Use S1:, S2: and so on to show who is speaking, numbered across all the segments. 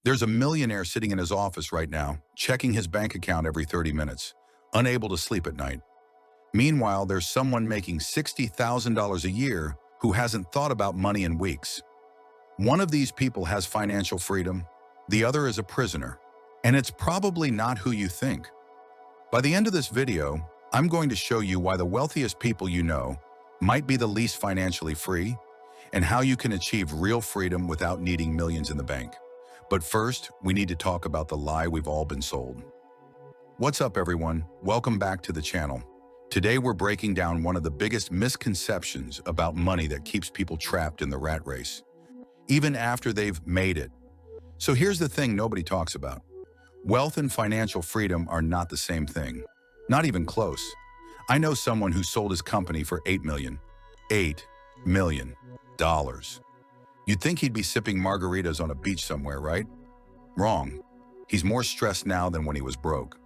S1: There's a millionaire sitting in his office right now, checking his bank account every 30 minutes, unable to sleep at night. Meanwhile, there's someone making $60,000 a year who hasn't thought about money in weeks. One of these people has financial freedom, the other is a prisoner, and it's probably not who you think. By the end of this video, I'm going to show you why the wealthiest people you know might be the least financially free, and how you can achieve real freedom without needing millions in the bank. But first, we need to talk about the lie we've all been sold. What's up, everyone? Welcome back to the channel. Today, we're breaking down one of the biggest misconceptions about money that keeps people trapped in the rat race, even after they've made it. So here's the thing nobody talks about. Wealth and financial freedom are not the same thing. Not even close. I know someone who sold his company for $8 million. $8 million. You'd think he'd be sipping margaritas on a beach somewhere, right? Wrong. He's more stressed now than when he was broke.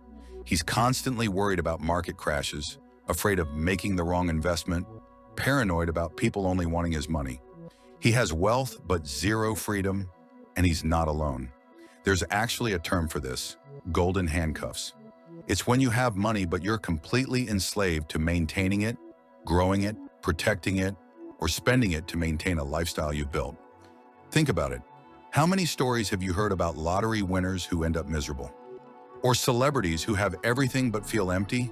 S1: He's constantly worried about market crashes, afraid of making the wrong investment, paranoid about people only wanting his money. He has wealth but zero freedom, and he's not alone. There's actually a term for this: golden handcuffs. It's when you have money but you're completely enslaved to maintaining it, growing it, protecting it, or spending it to maintain a lifestyle you've built. Think about it. How many stories have you heard about lottery winners who end up miserable? Or celebrities who have everything but feel empty?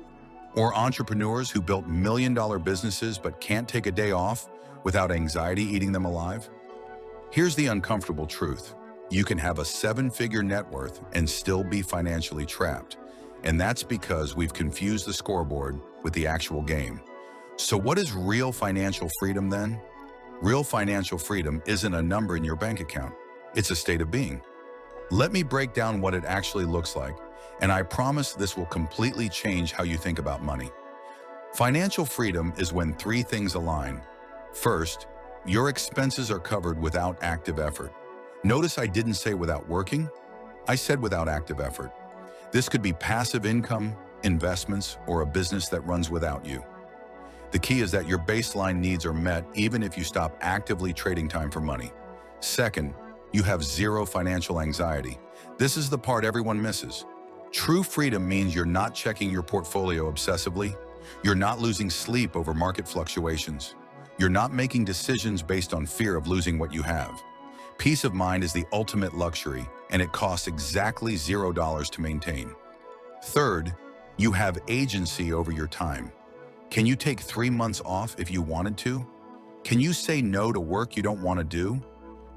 S1: Or entrepreneurs who built million-dollar businesses but can't take a day off without anxiety eating them alive? Here's the uncomfortable truth. You can have a seven-figure net worth and still be financially trapped. And that's because we've confused the scoreboard with the actual game. So what is real financial freedom then? Real financial freedom isn't a number in your bank account. It's a state of being. Let me break down what it actually looks like, and I promise this will completely change how you think about money. Financial freedom is when three things align. First, your expenses are covered without active effort. Notice I didn't say without working. I said without active effort. This could be passive income, investments, or a business that runs without you. The key is that your baseline needs are met even if you stop actively trading time for money. Second, you have zero financial anxiety. This is the part everyone misses. True freedom means you're not checking your portfolio obsessively. You're not losing sleep over market fluctuations. You're not making decisions based on fear of losing what you have. Peace of mind is the ultimate luxury, and it costs exactly $0 to maintain. Third, you have agency over your time. Can you take 3 months off if you wanted to? Can you say no to work you don't want to do?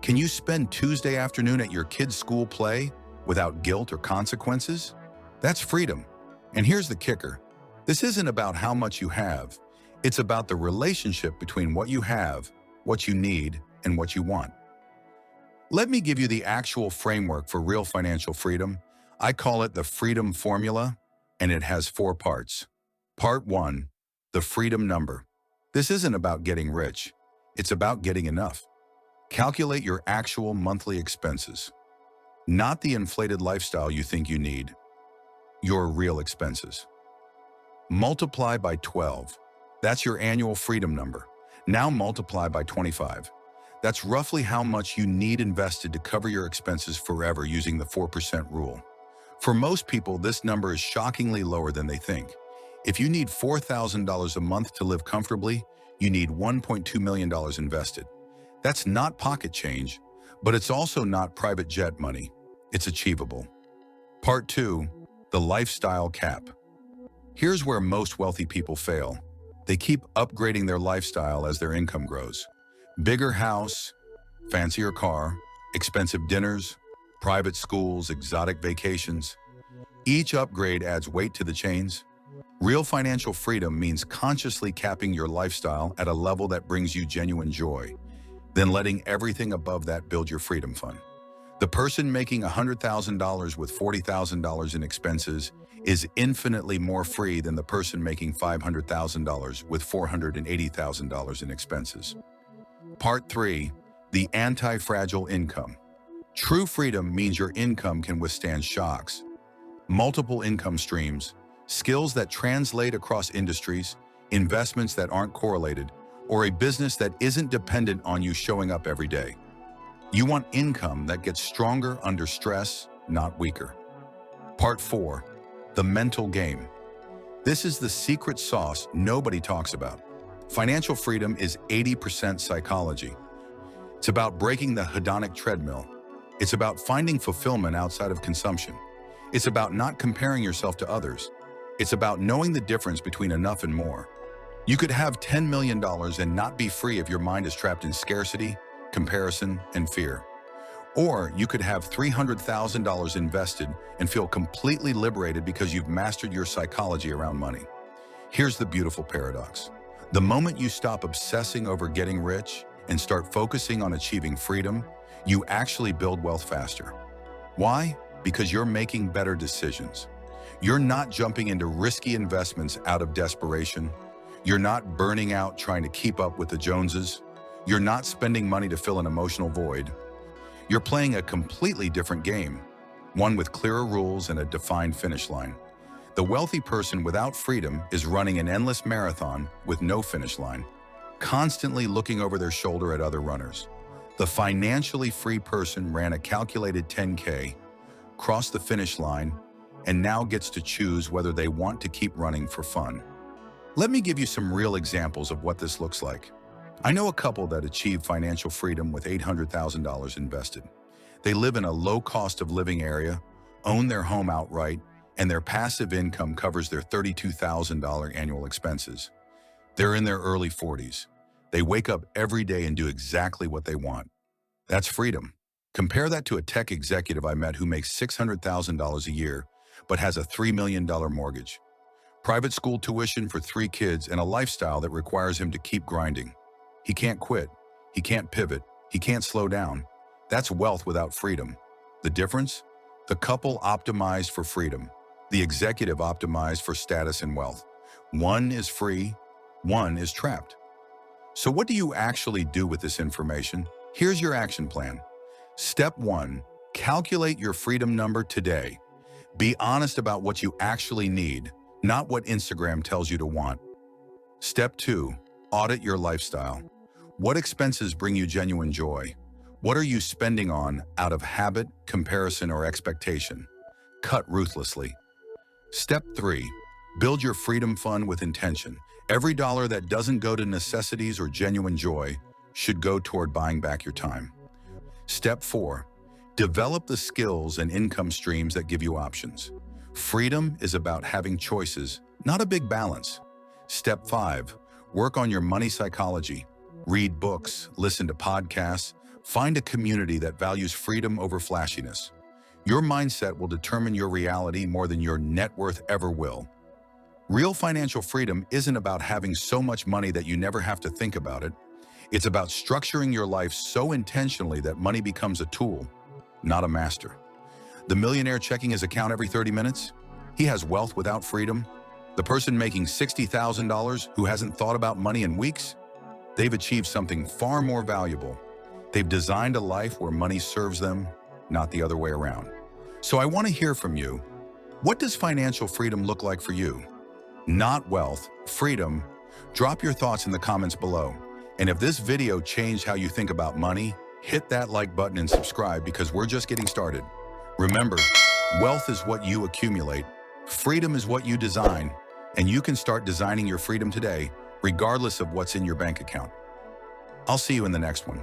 S1: Can you spend Tuesday afternoon at your kid's school play without guilt or consequences? That's freedom. And here's the kicker. This isn't about how much you have. It's about the relationship between what you have, what you need, and what you want. Let me give you the actual framework for real financial freedom. I call it the freedom formula, and it has 4 parts. Part 1. The freedom number. This isn't about getting rich. It's about getting enough. Calculate your actual monthly expenses. Not the inflated lifestyle you think you need. Your real expenses. Multiply by 12. That's your annual freedom number. Now multiply by 25. That's roughly how much you need invested to cover your expenses forever using the 4% rule. For most people, this number is shockingly lower than they think. If you need $4,000 a month to live comfortably, you need $1.2 million invested. That's not pocket change, but it's also not private jet money. It's achievable. Part 2. The lifestyle cap. Here's where most wealthy people fail. They keep upgrading their lifestyle as their income grows. Bigger house, fancier car, expensive dinners, private schools, exotic vacations. Each upgrade adds weight to the chains. Real financial freedom means consciously capping your lifestyle at a level that brings you genuine joy, then letting everything above that build your freedom fund. The person making $100,000 with $40,000 in expenses is infinitely more free than the person making $500,000 with $480,000 in expenses. Part 3. The anti-fragile income. True freedom means your income can withstand shocks. Multiple income streams, skills that translate across industries, investments that aren't correlated, or a business that isn't dependent on you showing up every day. You want income that gets stronger under stress, not weaker. Part 4. The mental game. This is the secret sauce nobody talks about. Financial freedom is 80% psychology. It's about breaking the hedonic treadmill. It's about finding fulfillment outside of consumption. It's about not comparing yourself to others. It's about knowing the difference between enough and more. You could have $10 million and not be free if your mind is trapped in scarcity, comparison, and fear. Or you could have $300,000 invested and feel completely liberated because you've mastered your psychology around money. Here's the beautiful paradox. The moment you stop obsessing over getting rich and start focusing on achieving freedom, you actually build wealth faster. Why? Because you're making better decisions. You're not jumping into risky investments out of desperation. You're not burning out trying to keep up with the Joneses. You're not spending money to fill an emotional void. You're playing a completely different game, one with clearer rules and a defined finish line. The wealthy person without freedom is running an endless marathon with no finish line, constantly looking over their shoulder at other runners. The financially free person ran a calculated 10K, crossed the finish line, and now gets to choose whether they want to keep running for fun. Let me give you some real examples of what this looks like. I know a couple that achieved financial freedom with $800,000 invested. They live in a low cost of living area, own their home outright, and their passive income covers their $32,000 annual expenses. They're in their early 40s. They wake up every day and do exactly what they want. That's freedom. Compare that to a tech executive I met who makes $600,000 a year, but has a $3 million mortgage, private school tuition for 3 kids, and a lifestyle that requires him to keep grinding. He can't quit. He can't pivot. He can't slow down. That's wealth without freedom. The difference? The couple optimized for freedom. The executive optimized for status and wealth. One is free, one is trapped. So what do you actually do with this information? Here's your action plan. Step 1, calculate your freedom number today. Be honest about what you actually need, not what Instagram tells you to want. Step 2, audit your lifestyle. What expenses bring you genuine joy? What are you spending on out of habit, comparison, or expectation? Cut ruthlessly. Step 3, build your freedom fund with intention. Every dollar that doesn't go to necessities or genuine joy should go toward buying back your time. Step 4, develop the skills and income streams that give you options. Freedom is about having choices, not a big balance. Step 5, work on your money psychology. Read books, listen to podcasts, find a community that values freedom over flashiness. Your mindset will determine your reality more than your net worth ever will. Real financial freedom isn't about having so much money that you never have to think about it. It's about structuring your life so intentionally that money becomes a tool, not a master. The millionaire checking his account every 30 minutes? He has wealth without freedom. The person making $60,000 who hasn't thought about money in weeks? They've achieved something far more valuable. They've designed a life where money serves them, not the other way around. So I want to hear from you. What does financial freedom look like for you? Not wealth, freedom. Drop your thoughts in the comments below. And if this video changed how you think about money, hit that like button and subscribe because we're just getting started. Remember, wealth is what you accumulate. Freedom is what you design. And you can start designing your freedom today, regardless of what's in your bank account. I'll see you in the next one.